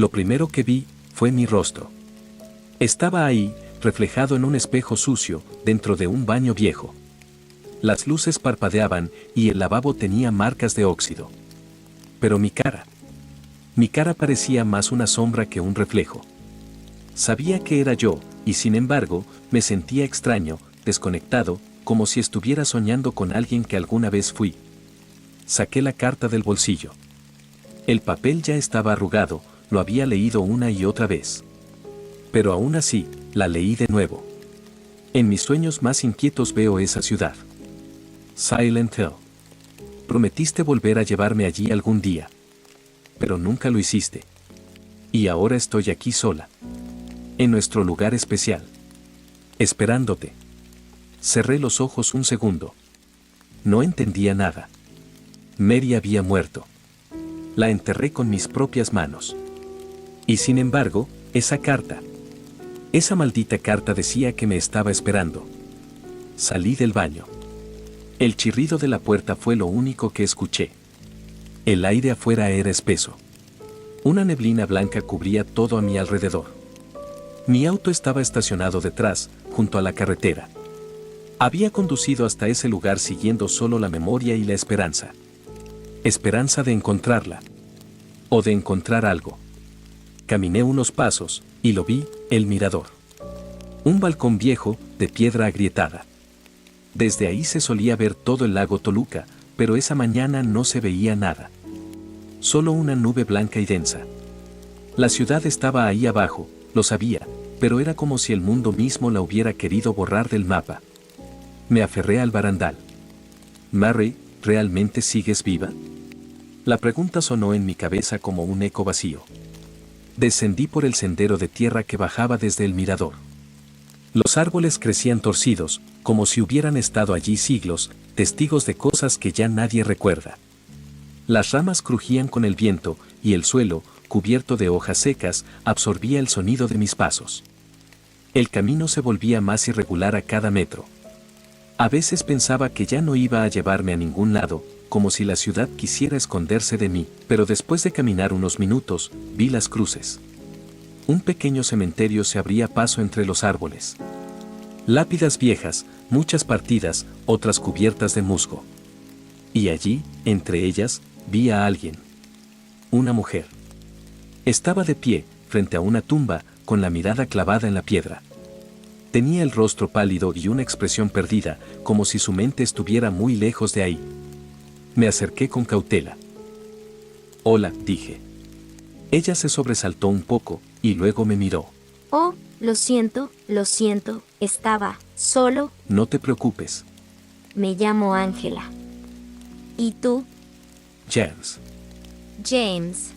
Lo primero que vi fue mi rostro. Estaba ahí, reflejado en un espejo sucio, dentro de un baño viejo. Las luces parpadeaban y el lavabo tenía marcas de óxido. Pero mi cara parecía más una sombra que un reflejo. Sabía que era yo, y sin embargo, me sentía extraño, desconectado, como si estuviera soñando con alguien que alguna vez fui. Saqué la carta del bolsillo. El papel ya estaba arrugado, lo había leído una y otra vez. Pero aún así, la leí de nuevo. En mis sueños más inquietos veo esa ciudad. Silent Hill. Prometiste volver a llevarme allí algún día. Pero nunca lo hiciste. Y ahora estoy aquí sola. En nuestro lugar especial. Esperándote. Cerré los ojos un segundo. No entendía nada. Mary había muerto. La enterré con mis propias manos. Y sin embargo, esa maldita carta decía que me estaba esperando. Salí del baño. El chirrido de la puerta fue lo único que escuché. El aire afuera era espeso. Una neblina blanca cubría todo a mi alrededor. Mi auto estaba estacionado detrás, junto a la carretera. Había conducido hasta ese lugar siguiendo solo la memoria y la esperanza. Esperanza de encontrarla. O de encontrar algo. Caminé unos pasos, y lo vi, el mirador. Un balcón viejo, de piedra agrietada. Desde ahí se solía ver todo el lago Toluca, pero esa mañana no se veía nada. Solo una nube blanca y densa. La ciudad estaba ahí abajo, lo sabía, pero era como si el mundo mismo la hubiera querido borrar del mapa. Me aferré al barandal. Mary, ¿realmente sigues viva? La pregunta sonó en mi cabeza como un eco vacío. Descendí por el sendero de tierra que bajaba desde el mirador. Los árboles crecían torcidos, como si hubieran estado allí siglos, testigos de cosas que ya nadie recuerda. Las ramas crujían con el viento, y el suelo, cubierto de hojas secas, absorbía el sonido de mis pasos. El camino se volvía más irregular a cada metro. A veces pensaba que ya no iba a llevarme a ningún lado, como si la ciudad quisiera esconderse de mí, pero después de caminar unos minutos, vi las cruces. Un pequeño cementerio se abría paso entre los árboles. Lápidas viejas, muchas partidas, otras cubiertas de musgo. Y allí, entre ellas, vi a alguien. Una mujer. Estaba de pie, frente a una tumba, con la mirada clavada en la piedra. Tenía el rostro pálido y una expresión perdida, como si su mente estuviera muy lejos de ahí. Me acerqué con cautela. «Hola», dije. Ella se sobresaltó un poco, y luego me miró. «Oh, lo siento, estaba solo». «No te preocupes». «Me llamo Ángela». «¿Y tú?» «James». «James.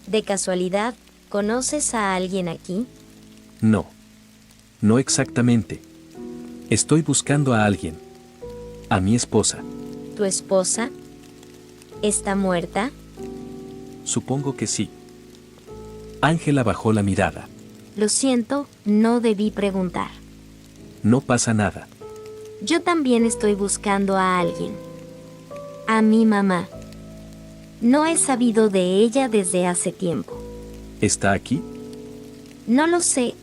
¿De casualidad, conoces a alguien aquí?» «No. No exactamente. Estoy buscando a alguien. A mi esposa». ¿Tu esposa? ¿Está muerta?» «Supongo que sí». Ángela bajó la mirada. «Lo siento, no debí preguntar». «No pasa nada». «Yo también estoy buscando a alguien. A mi mamá. No he sabido de ella desde hace tiempo». «¿Está aquí?» «No lo sé,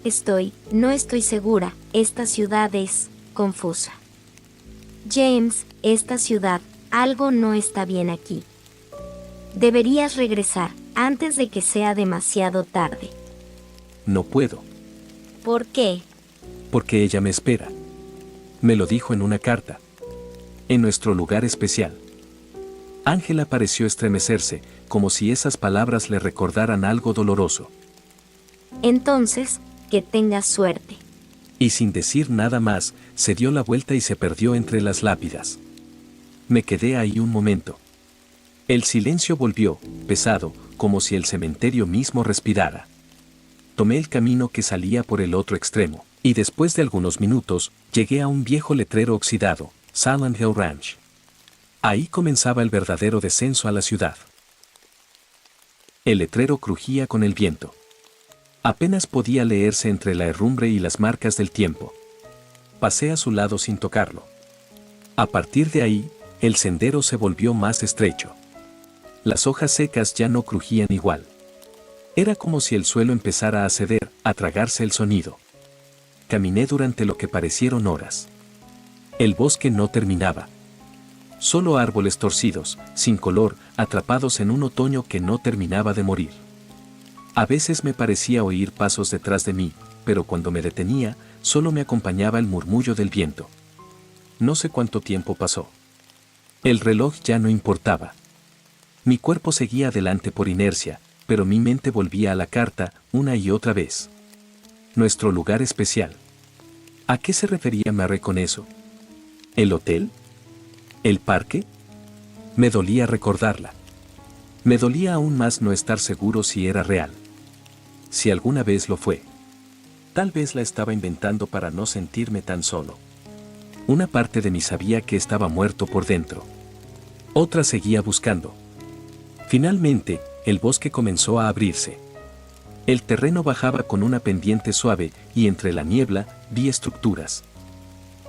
no estoy segura. Esta ciudad es confusa». «James, esta ciudad, algo no está bien aquí. Deberías regresar antes de que sea demasiado tarde». «No puedo». «¿Por qué?» «Porque ella me espera. Me lo dijo en una carta. En nuestro lugar especial». Ángela pareció estremecerse, como si esas palabras le recordaran algo doloroso. «Entonces, que tengas suerte». Y sin decir nada más, se dio la vuelta y se perdió entre las lápidas. Me quedé ahí un momento. El silencio volvió, pesado, como si el cementerio mismo respirara. Tomé el camino que salía por el otro extremo, y después de algunos minutos, llegué a un viejo letrero oxidado, Silent Hill Ranch. Ahí comenzaba el verdadero descenso a la ciudad. El letrero crujía con el viento. Apenas podía leerse entre la herrumbre y las marcas del tiempo. Pasé a su lado sin tocarlo. A partir de ahí, el sendero se volvió más estrecho. Las hojas secas ya no crujían igual. Era como si el suelo empezara a ceder, a tragarse el sonido. Caminé durante lo que parecieron horas. El bosque no terminaba. Solo árboles torcidos, sin color, atrapados en un otoño que no terminaba de morir. A veces me parecía oír pasos detrás de mí, pero cuando me detenía, solo me acompañaba el murmullo del viento. No sé cuánto tiempo pasó. El reloj ya no importaba. Mi cuerpo seguía adelante por inercia, pero mi mente volvía a la carta, una y otra vez. Nuestro lugar especial. ¿A qué se refería Mary con eso? ¿El hotel? ¿El parque? Me dolía recordarla. Me dolía aún más no estar seguro si era real. Si alguna vez lo fue. Tal vez la estaba inventando para no sentirme tan solo. Una parte de mí sabía que estaba muerto por dentro. Otra seguía buscando. Finalmente, el bosque comenzó a abrirse. El terreno bajaba con una pendiente suave y entre la niebla vi estructuras.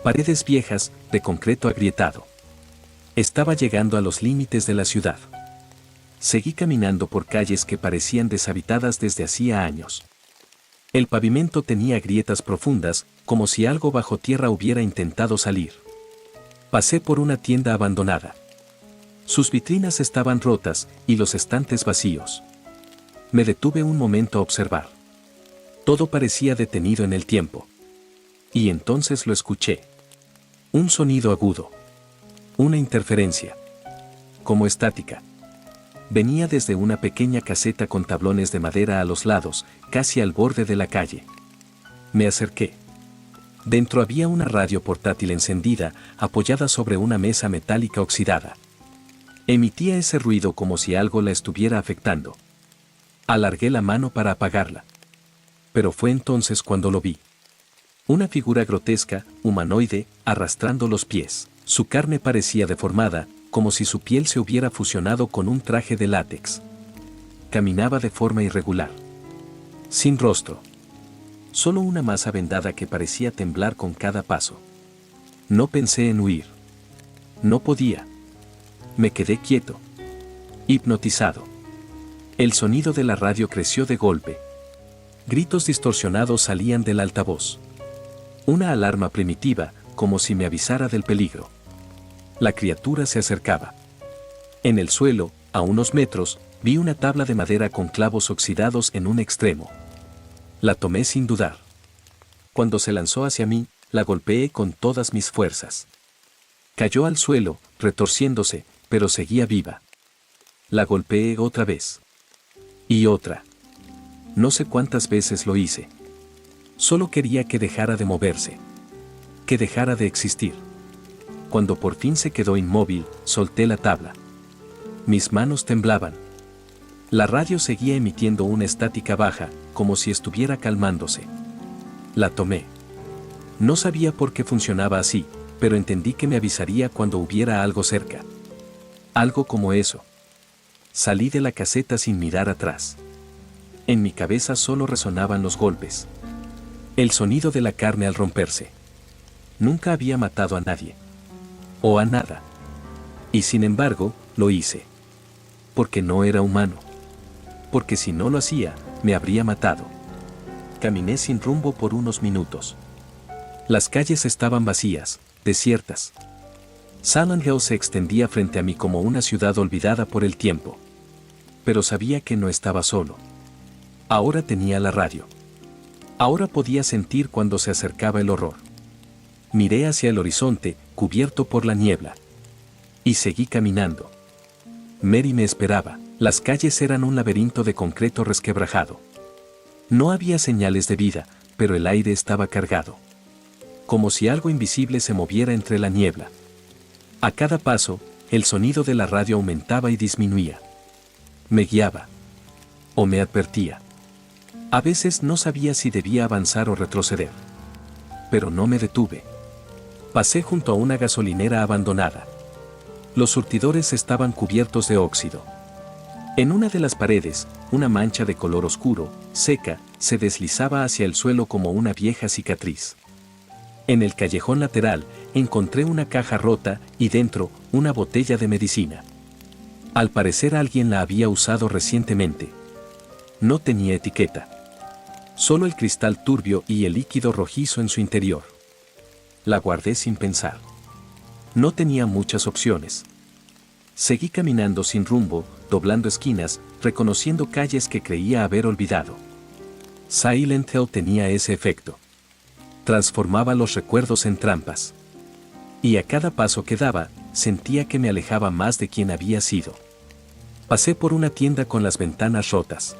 Paredes viejas, de concreto agrietado. Estaba llegando a los límites de la ciudad. Seguí caminando por calles que parecían deshabitadas desde hacía años. El pavimento tenía grietas profundas, como si algo bajo tierra hubiera intentado salir. Pasé por una tienda abandonada. Sus vitrinas estaban rotas y los estantes vacíos. Me detuve un momento a observar. Todo parecía detenido en el tiempo. Y entonces lo escuché. Un sonido agudo. Una interferencia. Como estática. Venía desde una pequeña caseta con tablones de madera a los lados, casi al borde de la calle. Me acerqué. Dentro había una radio portátil encendida, apoyada sobre una mesa metálica oxidada. Emitía ese ruido como si algo la estuviera afectando. Alargué la mano para apagarla. Pero fue entonces cuando lo vi. Una figura grotesca, humanoide, arrastrando los pies. Su carne parecía deformada, como si su piel se hubiera fusionado con un traje de látex. Caminaba de forma irregular. Sin rostro. Solo una masa vendada que parecía temblar con cada paso. No pensé en huir. No podía. Me quedé quieto. Hipnotizado. El sonido de la radio creció de golpe. Gritos distorsionados salían del altavoz. Una alarma primitiva, como si me avisara del peligro. La criatura se acercaba. En el suelo, a unos metros, vi una tabla de madera con clavos oxidados en un extremo. La tomé sin dudar. Cuando se lanzó hacia mí, la golpeé con todas mis fuerzas. Cayó al suelo, retorciéndose, pero seguía viva. La golpeé otra vez. Y otra. No sé cuántas veces lo hice. Solo quería que dejara de moverse. Que dejara de existir. Cuando por fin se quedó inmóvil, solté la tabla. Mis manos temblaban. La radio seguía emitiendo una estática baja, como si estuviera calmándose. La tomé. No sabía por qué funcionaba así, pero entendí que me avisaría cuando hubiera algo cerca. Algo como eso. Salí de la caseta sin mirar atrás. En mi cabeza solo resonaban los golpes. El sonido de la carne al romperse. Nunca había matado a nadie. O a nada. Y sin embargo, lo hice. Porque no era humano. Porque si no lo hacía, me habría matado. Caminé sin rumbo por unos minutos. Las calles estaban vacías, desiertas. Silent Hill se extendía frente a mí como una ciudad olvidada por el tiempo. Pero sabía que no estaba solo. Ahora tenía la radio. Ahora podía sentir cuando se acercaba el horror. Miré hacia el horizonte, cubierto por la niebla. Y seguí caminando. Mary me esperaba. Las calles eran un laberinto de concreto resquebrajado. No había señales de vida, pero el aire estaba cargado. Como si algo invisible se moviera entre la niebla. A cada paso, el sonido de la radio aumentaba y disminuía. Me guiaba. O me advertía. A veces no sabía si debía avanzar o retroceder. Pero no me detuve. Pasé junto a una gasolinera abandonada. Los surtidores estaban cubiertos de óxido. En una de las paredes, una mancha de color oscuro, seca, se deslizaba hacia el suelo como una vieja cicatriz. En el callejón lateral, encontré una caja rota y dentro, una botella de medicina. Al parecer alguien la había usado recientemente. No tenía etiqueta. Solo el cristal turbio y el líquido rojizo en su interior. La guardé sin pensar. No tenía muchas opciones. Seguí caminando sin rumbo, doblando esquinas, reconociendo calles que creía haber olvidado. Silent Hill tenía ese efecto. Transformaba los recuerdos en trampas. Y a cada paso que daba, sentía que me alejaba más de quien había sido. Pasé por una tienda con las ventanas rotas.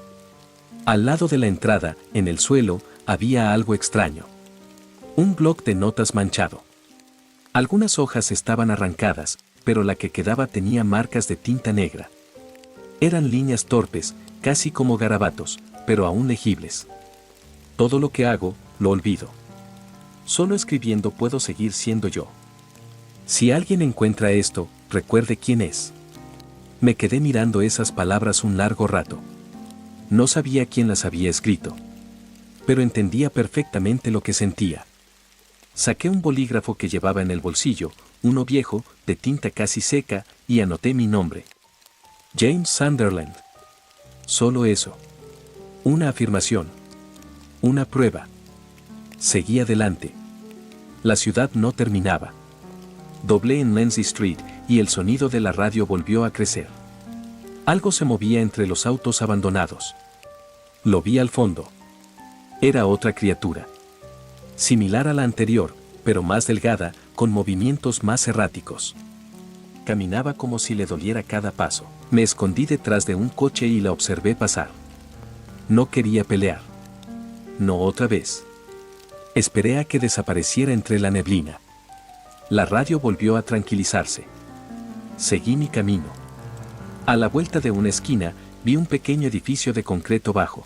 Al lado de la entrada, en el suelo, había algo extraño. Un bloc de notas manchado. Algunas hojas estaban arrancadas, pero la que quedaba tenía marcas de tinta negra. Eran líneas torpes, casi como garabatos, pero aún legibles. Todo lo que hago, lo olvido. Solo escribiendo puedo seguir siendo yo. Si alguien encuentra esto, recuerde quién es. Me quedé mirando esas palabras un largo rato. No sabía quién las había escrito. Pero entendía perfectamente lo que sentía. Saqué un bolígrafo que llevaba en el bolsillo, uno viejo, de tinta casi seca, y anoté mi nombre. James Sunderland. Solo eso. Una afirmación. Una prueba. Seguí adelante. La ciudad no terminaba. Doblé en Lindsay Street y el sonido de la radio volvió a crecer. Algo se movía entre los autos abandonados. Lo vi al fondo. Era otra criatura. Similar a la anterior, pero más delgada, con movimientos más erráticos. Caminaba como si le doliera cada paso. Me escondí detrás de un coche y la observé pasar. No quería pelear. No otra vez. Esperé a que desapareciera entre la neblina. La radio volvió a tranquilizarse. Seguí mi camino. A la vuelta de una esquina, vi un pequeño edificio de concreto bajo.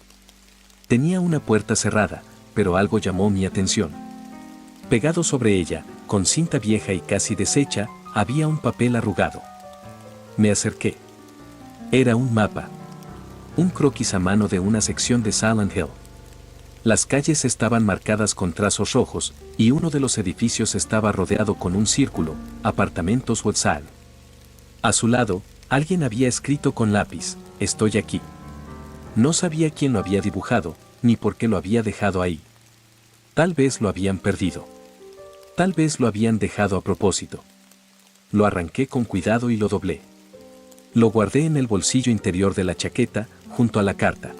Tenía una puerta cerrada, pero algo llamó mi atención. Pegado sobre ella, con cinta vieja y casi deshecha, había un papel arrugado. Me acerqué. Era un mapa. Un croquis a mano de una sección de Silent Hill. Las calles estaban marcadas con trazos rojos, y uno de los edificios estaba rodeado con un círculo, apartamentos Woodside. A su lado, alguien había escrito con lápiz, «Estoy aquí». No sabía quién lo había dibujado, ni por qué lo había dejado ahí. Tal vez lo habían perdido. Tal vez lo habían dejado a propósito. Lo arranqué con cuidado y lo doblé. Lo guardé en el bolsillo interior de la chaqueta, junto a la carta.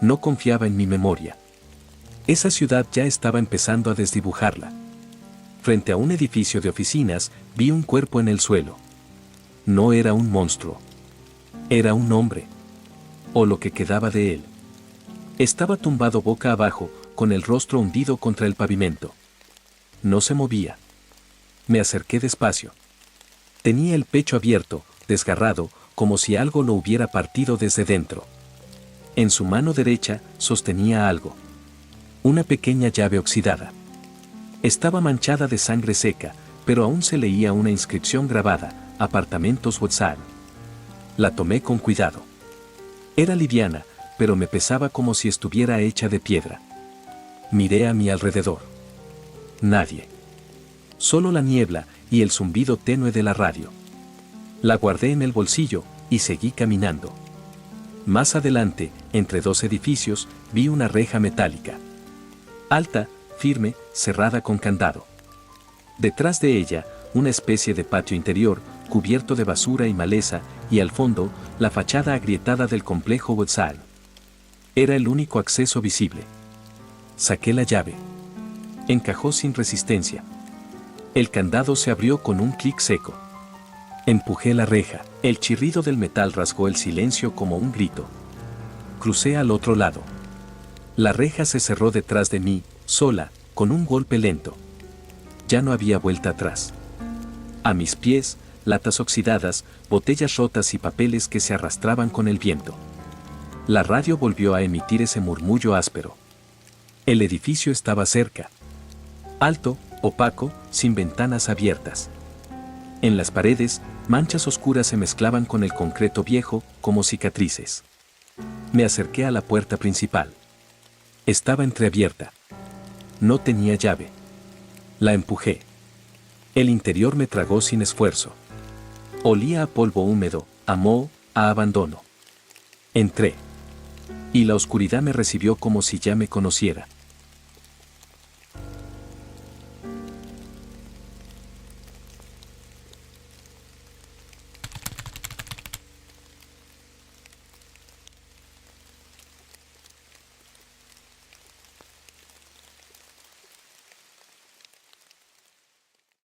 No confiaba en mi memoria. Esa ciudad ya estaba empezando a desdibujarla. Frente a un edificio de oficinas, vi un cuerpo en el suelo. No era un monstruo. Era un hombre. O lo que quedaba de él. Estaba tumbado boca abajo, con el rostro hundido contra el pavimento. No se movía. Me acerqué despacio. Tenía el pecho abierto, desgarrado, como si algo lo hubiera partido desde dentro. En su mano derecha, sostenía algo. Una pequeña llave oxidada. Estaba manchada de sangre seca, pero aún se leía una inscripción grabada, Apartamentos Woodside. La tomé con cuidado. Era liviana, pero me pesaba como si estuviera hecha de piedra. Miré a mi alrededor. Nadie. Solo la niebla y el zumbido tenue de la radio. La guardé en el bolsillo y seguí caminando. Más adelante, entre dos edificios, vi una reja metálica. Alta, firme, cerrada con candado. Detrás de ella, una especie de patio interior, cubierto de basura y maleza, y al fondo, la fachada agrietada del complejo Woodside. Era el único acceso visible. Saqué la llave. Encajó sin resistencia. El candado se abrió con un clic seco. Empujé la reja. El chirrido del metal rasgó el silencio como un grito. Crucé al otro lado. La reja se cerró detrás de mí, sola, con un golpe lento. Ya no había vuelta atrás. A mis pies, latas oxidadas, botellas rotas y papeles que se arrastraban con el viento. La radio volvió a emitir ese murmullo áspero. El edificio estaba cerca. Alto, opaco, sin ventanas abiertas. En las paredes, manchas oscuras se mezclaban con el concreto viejo, como cicatrices. Me acerqué a la puerta principal. Estaba entreabierta. No tenía llave. La empujé. El interior me tragó sin esfuerzo. Olía a polvo húmedo, a moho, a abandono. Entré. Y la oscuridad me recibió como si ya me conociera.